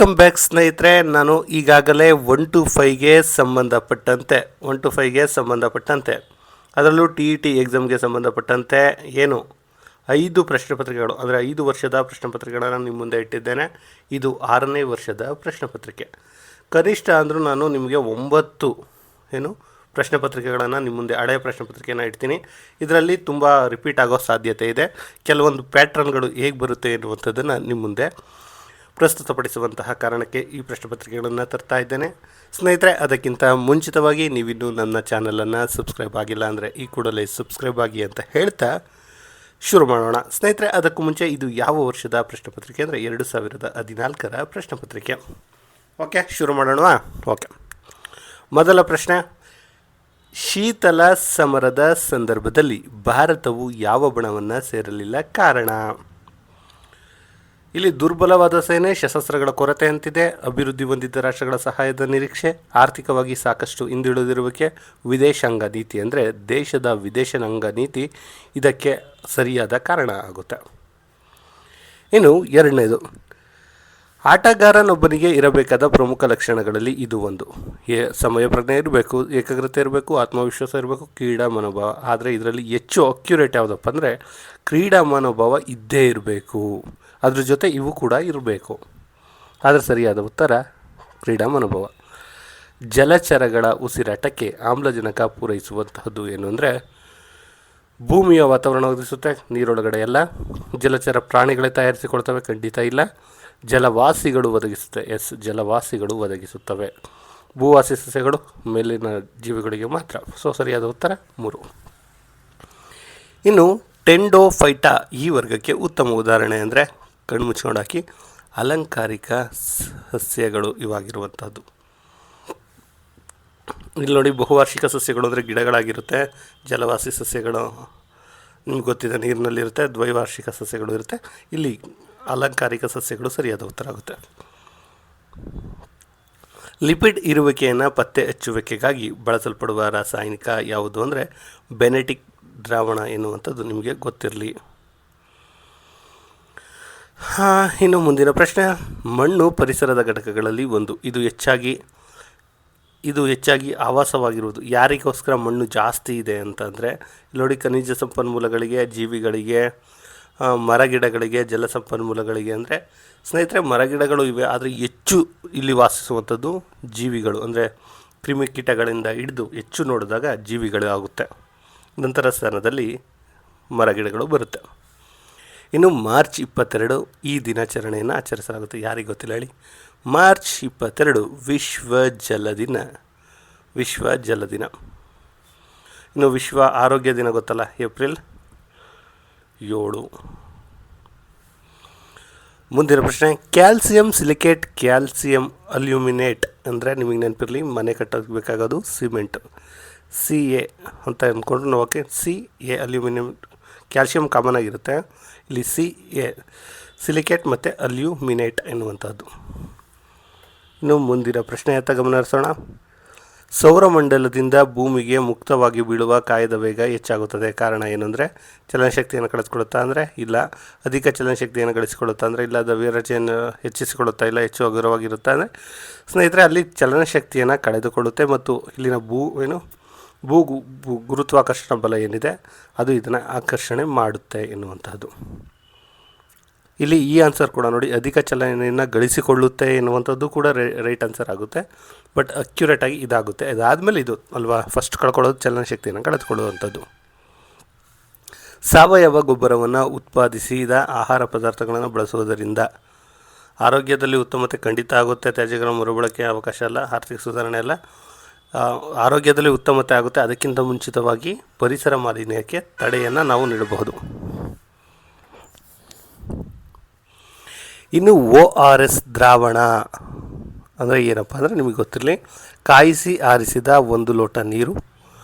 Welcome back ಸ್ನೇಹಿತರೆ. ನಾನು ಈಗಾಗಲೇ 1 to 5ಗೆ ಸಂಬಂಧಪಟ್ಟಂತೆ ಅದರಲ್ಲೂ TET ಎಕ್ಸಾಮ್ಗೆ ಸಂಬಂಧಪಟ್ಟಂತೆ 5 ಪ್ರಶ್ನೆ ಪತ್ರಿಕೆಗಳು ಅಂದರೆ 5 ವರ್ಷದ ಪ್ರಶ್ನೆ ಪತ್ರಿಕೆಗಳನ್ನು ನಿಮ್ಮ ಮುಂದೆ ಇಟ್ಟಿದ್ದೇನೆ. ಇದು 6ನೇ ವರ್ಷದ ಪ್ರಶ್ನೆ ಪತ್ರಿಕೆ. ಕನಿಷ್ಠ ಅಂದರೂ ನಾನು ನಿಮಗೆ 9 ಪ್ರಶ್ನೆ ಪತ್ರಿಕೆಗಳನ್ನು ನಿಮ್ಮ ಮುಂದೆ ಹಳೆಯ ಪ್ರಶ್ನೆ ಪತ್ರಿಕೆಯನ್ನು ಇಡ್ತೀನಿ. ಇದರಲ್ಲಿ ತುಂಬ ರಿಪೀಟ್ ಆಗೋ ಸಾಧ್ಯತೆ ಇದೆ. ಕೆಲವೊಂದು ಪ್ಯಾಟ್ರನ್ಗಳು ಹೇಗೆ ಬರುತ್ತೆ ಎನ್ನುವಂಥದ್ದನ್ನು ನಿಮ್ಮ ಮುಂದೆ ಪ್ರಸ್ತುತಪಡಿಸುವಂತಹ ಕಾರಣಕ್ಕೆ ಈ ಪ್ರಶ್ನೆ ಪತ್ರಿಕೆಗಳನ್ನು ತರ್ತಾ ಇದ್ದೇನೆ ಸ್ನೇಹಿತರೆ. ಅದಕ್ಕಿಂತ ಮುಂಚಿತವಾಗಿ ನೀವಿನ್ನೂ ನನ್ನ ಚಾನಲನ್ನು ಸಬ್ಸ್ಕ್ರೈಬ್ ಆಗಿಲ್ಲ ಅಂದರೆ ಈ ಕೂಡಲೇ ಸಬ್ಸ್ಕ್ರೈಬ್ ಆಗಿ ಅಂತ ಹೇಳ್ತಾ ಶುರು ಮಾಡೋಣ ಸ್ನೇಹಿತರೆ. ಅದಕ್ಕೂ ಮುಂಚೆ ಇದು ಯಾವ ವರ್ಷದ ಪ್ರಶ್ನೆ ಪತ್ರಿಕೆ ಅಂದರೆ 2014ರ ಪ್ರಶ್ನೆ ಪತ್ರಿಕೆ. ಓಕೆ, ಶುರು ಮಾಡೋಣ. ಓಕೆ, ಮೊದಲ ಪ್ರಶ್ನೆ. ಶೀತಲ ಸಮರದ ಸಂದರ್ಭದಲ್ಲಿ ಭಾರತವು ಯಾವ ಬಣವನ್ನು ಸೇರಲಿಲ್ಲ? ಕಾರಣ. ಇಲ್ಲಿ ದುರ್ಬಲವಾದ ಸೇನೆ, ಶಸ್ತ್ರಾಸ್ತ್ರಗಳ ಕೊರತೆ ಅಂತಿದೆ, ಅಭಿವೃದ್ಧಿ ಹೊಂದಿದ ರಾಷ್ಟ್ರಗಳ ಸಹಾಯದ ನಿರೀಕ್ಷೆ, ಆರ್ಥಿಕವಾಗಿ ಸಾಕಷ್ಟು ಹಿಂದುಳಿದಿರುವಿಕೆ, ವಿದೇಶಾಂಗ ನೀತಿ ಅಂದರೆ ದೇಶದ ವಿದೇಶಾಂಗ ನೀತಿ ಇದಕ್ಕೆ ಸರಿಯಾದ ಕಾರಣ ಆಗುತ್ತೆ. ಇನ್ನು ಎರಡನೇದು, ಆಟಗಾರನೊಬ್ಬನಿಗೆ ಇರಬೇಕಾದ ಪ್ರಮುಖ ಲಕ್ಷಣಗಳಲ್ಲಿ ಇದು ಒಂದು. ಸಮಯ ಪ್ರಜ್ಞೆ ಇರಬೇಕು, ಏಕಾಗ್ರತೆ ಇರಬೇಕು, ಆತ್ಮವಿಶ್ವಾಸ ಇರಬೇಕು, ಕ್ರೀಡಾ ಮನೋಭಾವ. ಆದರೆ ಇದರಲ್ಲಿ ಹೆಚ್ಚು ಅಕ್ಯುರೇಟ್ ಯಾವುದಪ್ಪ ಅಂದರೆ ಕ್ರೀಡಾ ಮನೋಭಾವ ಇದ್ದೇ ಇರಬೇಕು. ಅದ್ರ ಜೊತೆ ಇವು ಕೂಡ ಇರಬೇಕು. ಆದರೆ ಸರಿಯಾದ ಉತ್ತರ ಕ್ರೀಡಾ ಮನೋಭಾವ. ಜಲಚರಗಳ ಉಸಿರಾಟಕ್ಕೆ ಆಮ್ಲಜನಕ ಪೂರೈಸುವಂತಹದ್ದು ಏನು ಅಂದರೆ ಭೂಮಿಯ ವಾತಾವರಣ ಒದಗಿಸುತ್ತೆ, ನೀರೊಳಗಡೆ ಎಲ್ಲ. ಜಲಚರ ಪ್ರಾಣಿಗಳೇ ತಯಾರಿಸಿಕೊಳ್ತವೆ? ಖಂಡಿತ ಇಲ್ಲ. ಜಲವಾಸಿಗಳು ಒದಗಿಸುತ್ತೆ? ಎಸ್, ಜಲವಾಸಿಗಳು ಒದಗಿಸುತ್ತವೆ. ಭೂವಾಸಿ ಸಸ್ಯಗಳು ಮೇಲಿನ ಜೀವಿಗಳಿಗೆ ಮಾತ್ರ. ಸರಿಯಾದ ಉತ್ತರ 3. ಇನ್ನು ಟೆಂಡೋಫೈಟಾ ಈ ವರ್ಗಕ್ಕೆ ಉತ್ತಮ ಉದಾಹರಣೆ ಅಂದರೆ ಕಣ್ಣು ಮುಚ್ಕೊಂಡು ಹಾಕಿ, ಅಲಂಕಾರಿಕ ಸಸ್ಯಗಳು ಇವಾಗಿರುವಂಥದ್ದು. ಇಲ್ಲಿ ನೋಡಿ, ಬಹುವಾರ್ಷಿಕ ಸಸ್ಯಗಳು ಅಂದರೆ ಗಿಡಗಳಾಗಿರುತ್ತೆ. ಜಲವಾಸಿ ಸಸ್ಯಗಳು ನಿಮ್ಗೆ ಗೊತ್ತಿದೆ, ನೀರಿನಲ್ಲಿರುತ್ತೆ. ದ್ವೈವಾರ್ಷಿಕ ಸಸ್ಯಗಳು ಇರುತ್ತೆ. ಇಲ್ಲಿ ಅಲಂಕಾರಿಕ ಸಸ್ಯಗಳು ಸರಿಯಾದ ಉತ್ತರ ಆಗುತ್ತೆ. ಲಿಪಿಡ್ ಇರುವಿಕೆಯನ್ನು ಪತ್ತೆ ಹಚ್ಚುವಿಕೆಗಾಗಿ ಬಳಸಲ್ಪಡುವ ರಾಸಾಯನಿಕ ಯಾವುದು ಅಂದರೆ ಬೆನೆಟಿಕ್ ದ್ರಾವಣ ಎನ್ನುವಂಥದ್ದು ನಿಮಗೆ ಗೊತ್ತಿರಲಿ. ಇನ್ನು ಮುಂದಿನ ಪ್ರಶ್ನೆ. ಮಣ್ಣು ಪರಿಸರದ ಘಟಕಗಳಲ್ಲಿ ಒಂದು. ಇದು ಹೆಚ್ಚಾಗಿ ಆವಾಸವಾಗಿರುವುದು. ಯಾರಿಗೋಸ್ಕರ ಮಣ್ಣು ಜಾಸ್ತಿ ಇದೆ ಅಂತಂದರೆ ನೋಡಿ, ಖನಿಜ ಸಂಪನ್ಮೂಲಗಳಿಗೆ, ಜೀವಿಗಳಿಗೆ, ಮರಗಿಡಗಳಿಗೆ, ಜಲ ಸಂಪನ್ಮೂಲಗಳಿಗೆ. ಅಂದರೆ ಸ್ನೇಹಿತರೆ, ಮರಗಿಡಗಳು ಇವೆ, ಆದರೆ ಹೆಚ್ಚು ಇಲ್ಲಿ ವಾಸಿಸುವಂಥದ್ದು ಜೀವಿಗಳು ಅಂದರೆ ಕ್ರಿಮಿಕೀಟಗಳಿಂದ ಹಿಡಿದು ಹೆಚ್ಚು ನೋಡಿದಾಗ ಜೀವಿಗಳು ಆಗುತ್ತೆ. ನಂತರ ಸ್ಥಾನದಲ್ಲಿ ಮರಗಿಡಗಳು ಬರುತ್ತೆ. ಇನ್ನು ಮಾರ್ಚ್ 22 ಈ ದಿನಾಚರಣೆಯನ್ನು ಆಚರಿಸಲಾಗುತ್ತೆ. ಯಾರಿಗೆ ಗೊತ್ತಿಲ್ಲ ಹೇಳಿ? ಮಾರ್ಚ್ 22 ವಿಶ್ವ ಜಲ ದಿನ. ಇನ್ನು ವಿಶ್ವ ಆರೋಗ್ಯ ದಿನ ಗೊತ್ತಲ್ಲ, ಏಪ್ರಿಲ್ 7. ಮುಂದಿನ ಪ್ರಶ್ನೆ. ಕ್ಯಾಲ್ಸಿಯಂ ಸಿಲಿಕೇಟ್, ಕ್ಯಾಲ್ಸಿಯಂ ಅಲ್ಯೂಮಿನೇಟ್ ಅಂದರೆ ನಿಮಗೆ ನೆನಪಿರಲಿ, ಮನೆ ಕಟ್ಟೋಕ್ಕೆ ಬೇಕಾಗೋದು ಸಿಮೆಂಟ್. CA ಅಂತ ಅಂದ್ಕೊಂಡು ನಾವು CA ಅಲ್ಯೂಮಿನಿಯಂ. ಕ್ಯಾಲ್ಸಿಯಂ ಕಾಮನ್ ಆಗಿರುತ್ತೆ, ಇಲ್ಲಿ CA ಸಿಲಿಕೇಟ್ ಮತ್ತು ಅಲ್ಯೂಮಿನೇಟ್ ಎನ್ನುವಂಥದ್ದು. ಇನ್ನು ಮುಂದಿನ ಪ್ರಶ್ನೆಯತ್ತ ಗಮನ ಹರಿಸೋಣ. ಸೌರಮಂಡಲದಿಂದ ಭೂಮಿಗೆ ಮುಕ್ತವಾಗಿ ಬೀಳುವ ಕಾಯದ ವೇಗ ಹೆಚ್ಚಾಗುತ್ತದೆ. ಕಾರಣ ಏನಂದರೆ ಚಲನಶಕ್ತಿಯನ್ನು ಕಳೆದುಕೊಳ್ಳುತ್ತಾ ಅಂದರೆ ಇಲ್ಲ. ಅಧಿಕ ಚಲನಶಕ್ತಿಯನ್ನು ಗಳಿಸಿಕೊಳ್ಳುತ್ತಾ ಅಂದರೆ ಇಲ್ಲ. ದ್ರವ್ಯರಾಶಿಯನ್ನು ಹೆಚ್ಚಿಸಿಕೊಳ್ಳುತ್ತಾ ಇಲ್ಲ. ಹೆಚ್ಚು ಹಗುರವಾಗಿರುತ್ತಾ ಅಂದರೆ ಸ್ನೇಹಿತರೆ ಅಲ್ಲಿ ಚಲನಶಕ್ತಿಯನ್ನು ಕಳೆದುಕೊಳ್ಳುತ್ತೆ. ಮತ್ತು ಇಲ್ಲಿನ ಭೂ ಗುರುತ್ವಾಕರ್ಷಣ ಬಲ ಏನಿದೆ ಅದು ಇದನ್ನು ಆಕರ್ಷಣೆ ಮಾಡುತ್ತೆ ಎನ್ನುವಂಥದ್ದು. ಇಲ್ಲಿ ಈ ಆನ್ಸರ್ ಕೂಡ ನೋಡಿ, ಅಧಿಕ ಚಲನೆಯನ್ನು ಗಳಿಸಿಕೊಳ್ಳುತ್ತೆ ಎನ್ನುವಂಥದ್ದು ಕೂಡ ರೈಟ್ ಆನ್ಸರ್ ಆಗುತ್ತೆ. ಬಟ್ ಅಕ್ಯುರೇಟಾಗಿ ಇದಾಗುತ್ತೆ. ಇದಾದಮೇಲೆ ಇದು ಅಲ್ವಾ, ಫಸ್ಟ್ ಕಳ್ಕೊಳ್ಳೋದು ಚಲನಶಕ್ತಿಯನ್ನು ಕಳೆದುಕೊಳ್ಳುವಂಥದ್ದು. ಸಾವಯವ ಗೊಬ್ಬರವನ್ನು ಉತ್ಪಾದಿಸಿದ ಆಹಾರ ಪದಾರ್ಥಗಳನ್ನು ಬಳಸುವುದರಿಂದ ಆರೋಗ್ಯದಲ್ಲಿ ಉತ್ತಮತೆ ಖಂಡಿತ ಆಗುತ್ತೆ. ತ್ಯಾಜ್ಯಗಳ ಮರುಬಳಕೆ ಅವಕಾಶ ಅಲ್ಲ, ಆರ್ಥಿಕ ಸುಧಾರಣೆ ಅಲ್ಲ, ಆರೋಗ್ಯದಲ್ಲಿ ಉತ್ತಮತೆ ಆಗುತ್ತೆ. ಅದಕ್ಕಿಂತ ಮುಂಚಿತವಾಗಿ ಪರಿಸರ ಮಾಲಿನ್ಯಕ್ಕೆ ತಡೆಯನ್ನು ನಾವು ನೀಡಬಹುದು. ಇನ್ನು ORS ದ್ರಾವಣ ಅಂದರೆ ಏನಪ್ಪ ಅಂದರೆ ನಿಮಗೆ ಗೊತ್ತಿರಲಿ, ಕಾಯಿಸಿ ಆರಿಸಿದ 1 ಲೋಟ ನೀರು,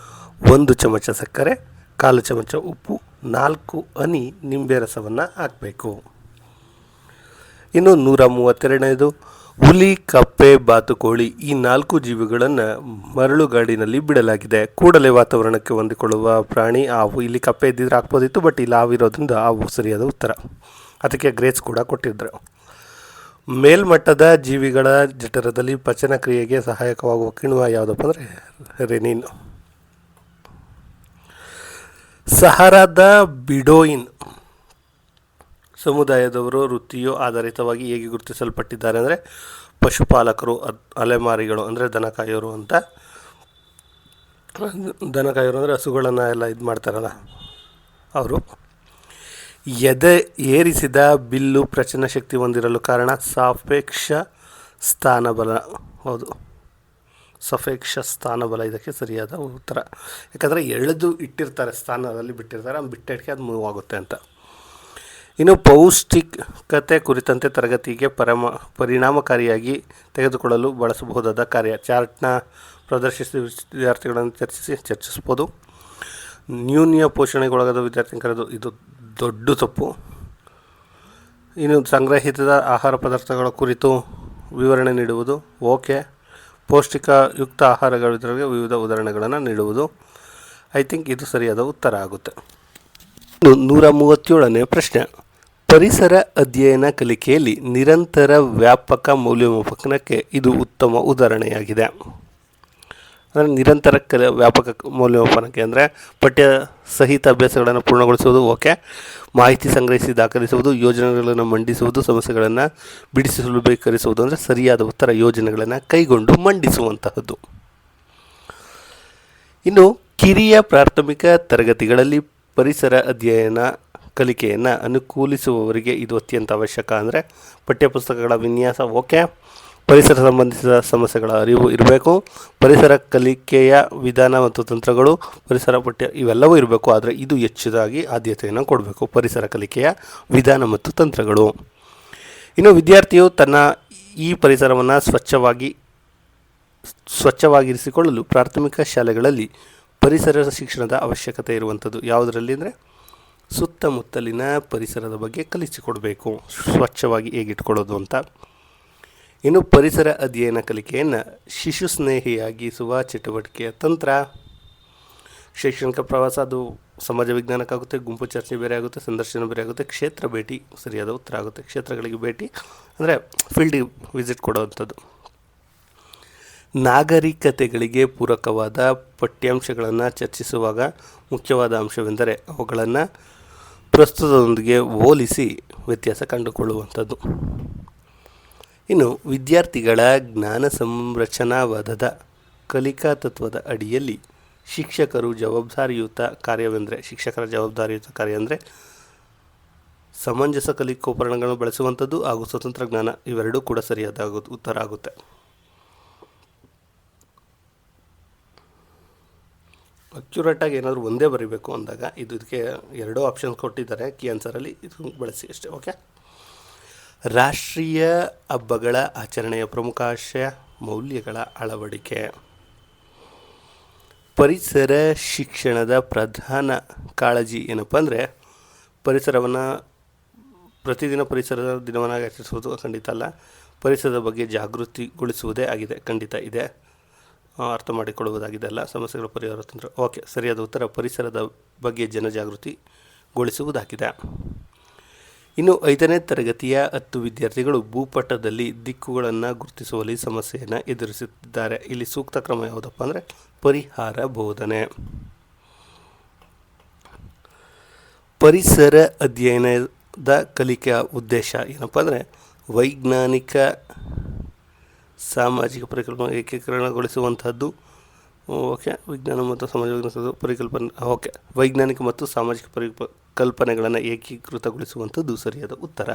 1 ಚಮಚ ಸಕ್ಕರೆ, 1/4 ಚಮಚ ಉಪ್ಪು, 4 ಹನಿ ನಿಂಬೆ ರಸವನ್ನು ಹಾಕಬೇಕು. ಇನ್ನು 132ನೇದು, ಹುಲಿ, ಕಪ್ಪೆ, ಬಾತುಕೋಳಿ ಈ 4 ಜೀವಿಗಳನ್ನು ಮರಳುಗಾಡಿನಲ್ಲಿ ಬಿಡಲಾಗಿದೆ. ಕೂಡಲೇ ವಾತಾವರಣಕ್ಕೆ ಹೊಂದಿಕೊಳ್ಳುವ ಪ್ರಾಣಿ ಹಾವು. ಇಲ್ಲಿ ಕಪ್ಪೆ ಇದ್ದಿದ್ರೆ ಹಾಕ್ಬೋದಿತ್ತು, ಬಟ್ ಇಲ್ಲಿ ಹಾವಿರೋದ್ರಿಂದ ಹಾವು ಸರಿಯಾದ ಉತ್ತರ. ಅದಕ್ಕೆ ಗ್ರೇಸ್ ಕೂಡ ಕೊಟ್ಟಿದ್ದರು. ಮೇಲ್ಮಟ್ಟದ ಜೀವಿಗಳ ಜಠರದಲ್ಲಿ ಪಚನ ಕ್ರಿಯೆಗೆ ಸಹಾಯಕವಾಗುವ ಕಿಣ್ವ ಯಾವುದಪ್ಪ ಅಂದರೆ ರೆನಿನ್. ಸಹಾರಾದ ಬಿಡೋಯಿನ್ ಸಮುದಾಯದವರು ವೃತ್ತಿಯು ಆಧಾರಿತವಾಗಿ ಹೇಗೆ ಗುರುತಿಸಲ್ಪಟ್ಟಿದ್ದಾರೆ ಅಂದರೆ ಪಶುಪಾಲಕರು, ಅಲೆಮಾರಿಗಳು ಅಂದರೆ ದನ ಕಾಯೋರು ಅಂತ. ದನ ಕಾಯೋರು ಅಂದರೆ ಹಸುಗಳನ್ನು ಎಲ್ಲ ಇದು ಮಾಡ್ತಾರಲ್ಲ ಅವರು. ಎದೆ ಏರಿಸಿದ ಬಿಲ್ಲು ಪ್ರಚನ ಶಕ್ತಿ ಹೊಂದಿರಲು ಕಾರಣ ಸಾಪೇಕ್ಷ ಸ್ಥಾನಬಲ. ಹೌದು, ಸಾಪೇಕ್ಷ ಸ್ಥಾನಬಲ ಇದಕ್ಕೆ ಸರಿಯಾದ ಉತ್ತರ. ಯಾಕಂದರೆ ಎಳೆದು ಇಟ್ಟಿರ್ತಾರೆ, ಸ್ಥಾನದಲ್ಲಿ ಬಿಟ್ಟಿರ್ತಾರೆ, ಬಿಟ್ಟಿಟ್ಟಕ್ಕೆ ಅದು ಮೂವ್ ಆಗುತ್ತೆ ಅಂತ. ಇನ್ನು ಪೌಷ್ಟಿಕತೆ ಕುರಿತಂತೆ ತರಗತಿಗೆ ಪರಿಣಾಮಕಾರಿಯಾಗಿ ತೆಗೆದುಕೊಳ್ಳಲು ಬಳಸಬಹುದಾದ ಕಾರ್ಯ. ಚಾರ್ಟ್ನ ಪ್ರದರ್ಶಿಸಿ ವಿದ್ಯಾರ್ಥಿಗಳನ್ನು ಚರ್ಚಿಸ್ಬೋದು. ನ್ಯೂನ್ಯ ಪೋಷಣೆಗೊಳಗಾದ ವಿದ್ಯಾರ್ಥಿ ಕರೆದು, ಇದು ದೊಡ್ಡ ತಪ್ಪು. ಇನ್ನು ಸಂಗ್ರಹಿತ ಆಹಾರ ಪದಾರ್ಥಗಳ ಕುರಿತು ವಿವರಣೆ ನೀಡುವುದು. ಓಕೆ. ಪೌಷ್ಟಿಕಯುಕ್ತ ಆಹಾರಗಳಿದ್ದರೆ ವಿವಿಧ ಉದಾಹರಣೆಗಳನ್ನು ನೀಡುವುದು. ಐ ಥಿಂಕ್ ಇದು ಸರಿಯಾದ ಉತ್ತರ ಆಗುತ್ತೆ. 137ನೇ ಪ್ರಶ್ನೆ. ಪರಿಸರ ಅಧ್ಯಯನ ಕಲಿಕೆಯಲ್ಲಿ ನಿರಂತರ ವ್ಯಾಪಕ ಮೌಲ್ಯಮಾಪನಕ್ಕೆ ಇದು ಉತ್ತಮ ಉದಾಹರಣೆಯಾಗಿದೆ. ಅಂದರೆ ನಿರಂತರ ವ್ಯಾಪಕ ಮೌಲ್ಯಮಾಪನಕ್ಕೆ ಅಂದರೆ ಪಠ್ಯ ಸಹಿತ ಅಭ್ಯಾಸಗಳನ್ನು ಪೂರ್ಣಗೊಳಿಸುವುದು. ಓಕೆ. ಮಾಹಿತಿ ಸಂಗ್ರಹಿಸಿ ದಾಖಲಿಸುವುದು, ಯೋಜನೆಗಳನ್ನು ಮಂಡಿಸುವುದು, ಸಮಸ್ಯೆಗಳನ್ನು ಬಿಡಿಸಿ ಸುಲಭೀಕರಿಸುವುದು ಅಂದರೆ ಸರಿಯಾದ ಉತ್ತರ ಯೋಜನೆಗಳನ್ನು ಕೈಗೊಂಡು ಮಂಡಿಸುವಂತಹದ್ದು. ಇನ್ನು ಕಿರಿಯ ಪ್ರಾಥಮಿಕ ತರಗತಿಗಳಲ್ಲಿ ಪರಿಸರ ಅಧ್ಯಯನ ಕಲಿಕೆಯನ್ನು ಅನುಕೂಲಿಸುವವರಿಗೆ ಇದು ಅತ್ಯಂತ ಅವಶ್ಯಕ. ಅಂದರೆ ಪಠ್ಯಪುಸ್ತಕಗಳ ವಿನ್ಯಾಸ. ಓಕೆ. ಪರಿಸರ ಸಂಬಂಧಿಸಿದ ಸಮಸ್ಯೆಗಳ ಅರಿವು ಇರಬೇಕು. ಪರಿಸರ ಕಲಿಕೆಯ ವಿಧಾನ ಮತ್ತು ತಂತ್ರಗಳು, ಪರಿಸರ ಪಠ್ಯ ಇವೆಲ್ಲವೂ ಇರಬೇಕು. ಆದರೆ ಇದು ಹೆಚ್ಚಾಗಿ ಆದ್ಯತೆಯನ್ನು ಕೊಡಬೇಕು, ಪರಿಸರ ಕಲಿಕೆಯ ವಿಧಾನ ಮತ್ತು ತಂತ್ರಗಳು. ಇನ್ನು ವಿದ್ಯಾರ್ಥಿಯು ತನ್ನ ಈ ಪರಿಸರವನ್ನು ಸ್ವಚ್ಛವಾಗಿರಿಸಿಕೊಳ್ಳಲು ಪ್ರಾಥಮಿಕ ಶಾಲೆಗಳಲ್ಲಿ ಪರಿಸರ ಶಿಕ್ಷಣದ ಅವಶ್ಯಕತೆ ಇರುವಂಥದ್ದು. ಯಾವುದರಲ್ಲಿ ಅಂದರೆ ಸುತ್ತಮುತ್ತಲಿನ ಪರಿಸರದ ಬಗ್ಗೆ ಕಲಿಸಿಕೊಡಬೇಕು, ಸ್ವಚ್ಛವಾಗಿ ಹೇಗಿಟ್ಕೊಳ್ಳೋದು ಅಂತ. ಇನ್ನು ಪರಿಸರ ಅಧ್ಯಯನ ಕಲಿಕೆಯನ್ನು ಶಿಶು ಸ್ನೇಹಿಯಾಗಿಸುವ ಚಟುವಟಿಕೆಯ ತಂತ್ರ. ಶೈಕ್ಷಣಿಕ ಪ್ರವಾಸ, ಅದು ಸಮಾಜ ವಿಜ್ಞಾನಕ್ಕಾಗುತ್ತೆ. ಗುಂಪು ಚರ್ಚೆ ಬೇರೆ ಆಗುತ್ತೆ, ಸಂದರ್ಶನ ಬೇರೆ ಆಗುತ್ತೆ. ಕ್ಷೇತ್ರ ಭೇಟಿ ಸರಿಯಾದ ಉತ್ತರ ಆಗುತ್ತೆ. ಕ್ಷೇತ್ರಗಳಿಗೆ ಭೇಟಿ ಅಂದರೆ ಫೀಲ್ಡಿಗೆ ವಿಸಿಟ್ ಕೊಡುವಂಥದ್ದು. ನಾಗರಿಕತೆಗಳಿಗೆ ಪೂರಕವಾದ ಪಠ್ಯಾಂಶಗಳನ್ನು ಚರ್ಚಿಸುವಾಗ ಮುಖ್ಯವಾದ ಅಂಶವೆಂದರೆ ಅವುಗಳನ್ನು ಪ್ರಸ್ತುತದೊಂದಿಗೆ ಹೋಲಿಸಿ ವ್ಯತ್ಯಾಸ ಕಂಡುಕೊಳ್ಳುವಂಥದ್ದು. ಇನ್ನು ವಿದ್ಯಾರ್ಥಿಗಳ ಜ್ಞಾನ ಸಂರಚನಾವಾದದ ಕಲಿಕಾ ತತ್ವದ ಅಡಿಯಲ್ಲಿ ಶಿಕ್ಷಕರ ಜವಾಬ್ದಾರಿಯುತ ಕಾರ್ಯ ಅಂದರೆ ಸಮಂಜಸ ಕಲಿಕೋಪಕರಣಗಳನ್ನು ಬಳಸುವಂಥದ್ದು ಹಾಗೂ ಸ್ವತಂತ್ರ ಜ್ಞಾನ. ಇವೆರಡೂ ಕೂಡ ಸರಿಯಾದ ಉತ್ತರ ಆಗುತ್ತೆ. ಅಕ್ಯುರೇಟಾಗಿ ಏನಾದರೂ ಒಂದೇ ಬರೀಬೇಕು ಅಂದಾಗ ಇದಕ್ಕೆ ಎರಡೂ ಆಪ್ಷನ್ಸ್ ಕೊಟ್ಟಿದ್ದಾರೆ ಕೀ ಆನ್ಸರಲ್ಲಿ, ಇದು ಬಳಸಿ ಅಷ್ಟೇ. ಓಕೆ. ರಾಷ್ಟ್ರೀಯ ಹಬ್ಬಗಳ ಆಚರಣೆಯ ಪ್ರಮುಖ ಆಶಯ ಮೌಲ್ಯಗಳ ಅಳವಡಿಕೆ. ಪರಿಸರ ಶಿಕ್ಷಣದ ಪ್ರಧಾನ ಕಾಳಜಿ ಏನಪ್ಪ ಅಂದರೆ ಪರಿಸರವನ್ನು ಪ್ರತಿದಿನ ಪರಿಸರದ ದಿನವನ್ನು ಆಚರಿಸುವುದು ಖಂಡಿತ ಅಲ್ಲ, ಪರಿಸರದ ಬಗ್ಗೆ ಜಾಗೃತಿಗೊಳಿಸುವುದೇ ಆಗಿದೆ. ಖಂಡಿತ ಇದೆ, ಅರ್ಥ ಮಾಡಿಕೊಳ್ಳುವುದಾಗಿದೆ ಅಲ್ಲ. ಸಮಸ್ಯೆಗಳ ಪರಿಹಾರ ತಂತ್ರ. ಓಕೆ, ಸರಿಯಾದ ಉತ್ತರ ಪರಿಸರದ ಬಗ್ಗೆ ಜನಜಾಗೃತಿಗೊಳಿಸುವುದಾಗಿದೆ. ಇನ್ನು 5ನೇ ತರಗತಿಯ 10 ವಿದ್ಯಾರ್ಥಿಗಳು ಭೂಪಟದಲ್ಲಿ ದಿಕ್ಕುಗಳನ್ನು ಗುರುತಿಸುವಲ್ಲಿ ಸಮಸ್ಯೆಯನ್ನು ಎದುರಿಸುತ್ತಿದ್ದಾರೆ. ಇಲ್ಲಿ ಸೂಕ್ತ ಕ್ರಮ ಯಾವುದಪ್ಪ ಅಂದರೆ ಪರಿಹಾರ ಬೋಧನೆ. ಪರಿಸರ ಅಧ್ಯಯನದ ಕಲಿಕೆಯ ಉದ್ದೇಶ ಏನಪ್ಪ ಅಂದರೆ ವೈಜ್ಞಾನಿಕ ಸಾಮಾಜಿಕ ಪರಿಕಲ್ಪನೆ ಏಕೀಕರಣಗೊಳಿಸುವಂಥದ್ದು. ಓಕೆ. ವಿಜ್ಞಾನ ಮತ್ತು ಸಮಾಜ ಪರಿಕಲ್ಪನೆ. ಓಕೆ. ವೈಜ್ಞಾನಿಕ ಮತ್ತು ಸಾಮಾಜಿಕ ಪರಿಕಲ್ಪನೆಗಳನ್ನು ಏಕೀಕೃತಗೊಳಿಸುವಂಥದ್ದು ಸರಿಯಾದ ಉತ್ತರ.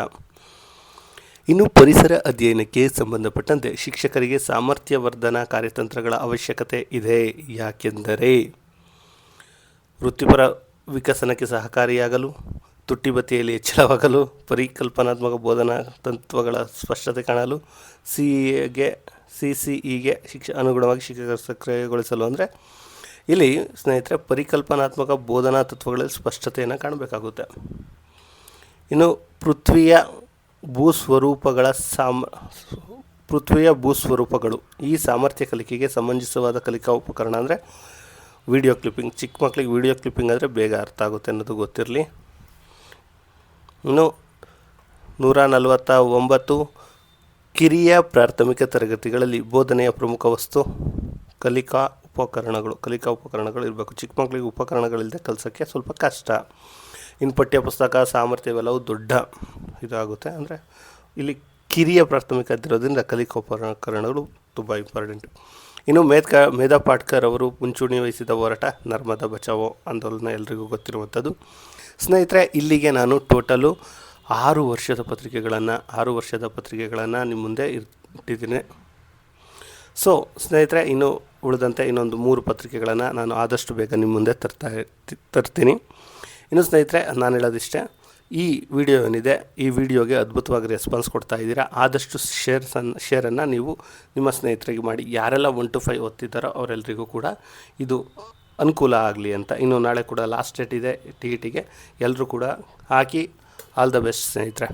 ಇನ್ನು ಪರಿಸರ ಅಧ್ಯಯನಕ್ಕೆ ಸಂಬಂಧಪಟ್ಟಂತೆ ಶಿಕ್ಷಕರಿಗೆ ಸಾಮರ್ಥ್ಯವರ್ಧನಾ ಕಾರ್ಯತಂತ್ರಗಳ ಅವಶ್ಯಕತೆ ಇದೆ. ಯಾಕೆಂದರೆ ವೃತ್ತಿಪರ ವಿಕಸನಕ್ಕೆ ಸಹಕಾರಿಯಾಗಲು, ತುಟ್ಟಿಬತ್ತಿಯಲ್ಲಿ ಹೆಚ್ಚಳವಾಗಲು, ಪರಿಕಲ್ಪನಾತ್ಮಕ ಬೋಧನಾ ತತ್ವಗಳ ಸ್ಪಷ್ಟತೆ ಕಾಣಲು, CCEಗೆ ಅನುಗುಣವಾಗಿ ಶಿಕ್ಷಕರ ಸಕ್ರಿಯಗೊಳಿಸಲು. ಅಂದರೆ ಇಲ್ಲಿ ಸ್ನೇಹಿತರೆ ಪರಿಕಲ್ಪನಾತ್ಮಕ ಬೋಧನಾ ತತ್ವಗಳಲ್ಲಿ ಸ್ಪಷ್ಟತೆಯನ್ನು ಕಾಣಬೇಕಾಗುತ್ತೆ. ಇನ್ನು ಪೃಥ್ವಿಯ ಭೂಸ್ವರೂಪಗಳು ಈ ಸಾಮರ್ಥ್ಯ ಕಲಿಕೆಗೆ ಸಮಂಜಸವಾದ ಕಲಿಕಾ ಉಪಕರಣ ಅಂದರೆ ವಿಡಿಯೋ ಕ್ಲಿಪ್ಪಿಂಗ್. ಚಿಕ್ಕ ಮಕ್ಕಳಿಗೆ ವಿಡಿಯೋ ಕ್ಲಿಪ್ಪಿಂಗ್ ಆದರೆ ಬೇಗ ಅರ್ಥ ಆಗುತ್ತೆ ಅನ್ನೋದು ಗೊತ್ತಿರಲಿ. ಇನ್ನು 149 ಕಿರಿಯ ಪ್ರಾಥಮಿಕ ತರಗತಿಗಳಲ್ಲಿ ಬೋಧನೆಯ ಪ್ರಮುಖ ವಸ್ತು ಕಲಿಕಾ ಉಪಕರಣಗಳು ಇರಬೇಕು. ಚಿಕ್ಕ ಮಕ್ಕಳಿಗೆ ಉಪಕರಣಗಳಿಲ್ಲದೆ ಕಲಿಸೋಕ್ಕೆ ಸ್ವಲ್ಪ ಕಷ್ಟ. ಇನ್ನು ಪಠ್ಯಪುಸ್ತಕ ಸಾಮರ್ಥ್ಯ ಇವೆಲ್ಲವೂ ದೊಡ್ಡ ಇದಾಗುತ್ತೆ. ಅಂದರೆ ಇಲ್ಲಿ ಕಿರಿಯ ಪ್ರಾಥಮಿಕ ಇರೋದ್ರಿಂದ ಕಲಿಕಾ ಉಪಕರಣಗಳು ತುಂಬ ಇಂಪಾರ್ಟೆಂಟು. ಇನ್ನು ಮೇಧಾ ಪಾಟ್ಕರ್ ಅವರು ಮುಂಚೂಣಿ ವಹಿಸಿದ ಹೋರಾಟ ನರ್ಮದಾ ಬಚಾವೋ ಆಂದೋಲನ ಎಲ್ರಿಗೂ ಗೊತ್ತಿರುವಂಥದ್ದು. ಸ್ನೇಹಿತರೆ, ಇಲ್ಲಿಗೆ ನಾನು ಟೋಟಲು 6 ವರ್ಷದ ಪತ್ರಿಕೆಗಳನ್ನು ನಿಮ್ಮ ಮುಂದೆ ಇಟ್ಟಿದ್ದೀನಿ. ಸೊ ಸ್ನೇಹಿತರೆ, ಇನ್ನು ಉಳಿದಂತೆ ಇನ್ನೊಂದು 3 ಪತ್ರಿಕೆಗಳನ್ನು ನಾನು ಆದಷ್ಟು ಬೇಗ ನಿಮ್ಮ ಮುಂದೆ ತರ್ತೀನಿ. ಇನ್ನು ಸ್ನೇಹಿತರೆ, ನಾನು ಹೇಳೋದಿಷ್ಟೇ, ಈ ವಿಡಿಯೋ ಏನಿದೆ ಈ ವಿಡಿಯೋಗೆ ಅದ್ಭುತವಾಗಿ ರೆಸ್ಪಾನ್ಸ್ ಕೊಡ್ತಾ ಇದ್ದೀರಾ. ಆದಷ್ಟು ಶೇರನ್ನು ನೀವು ನಿಮ್ಮ ಸ್ನೇಹಿತರಿಗೆ ಮಾಡಿ. ಯಾರೆಲ್ಲ 1 to 5 ಓದ್ತಿದ್ದಾರೋ ಅವರೆಲ್ಲರಿಗೂ ಕೂಡ ಇದು ಅನುಕೂಲ ಆಗಲಿ ಅಂತ. ಇನ್ನು ನಾಳೆ ಕೂಡ ಲಾಸ್ಟ್ ಡೇಟ್ ಇದೆ TETಗೆ. ಎಲ್ಲರೂ ಕೂಡ ಹಾಕಿ. ಆಲ್ ದ ಬೆಸ್ಟ್ ಸ್ನೇಹಿತರೆ.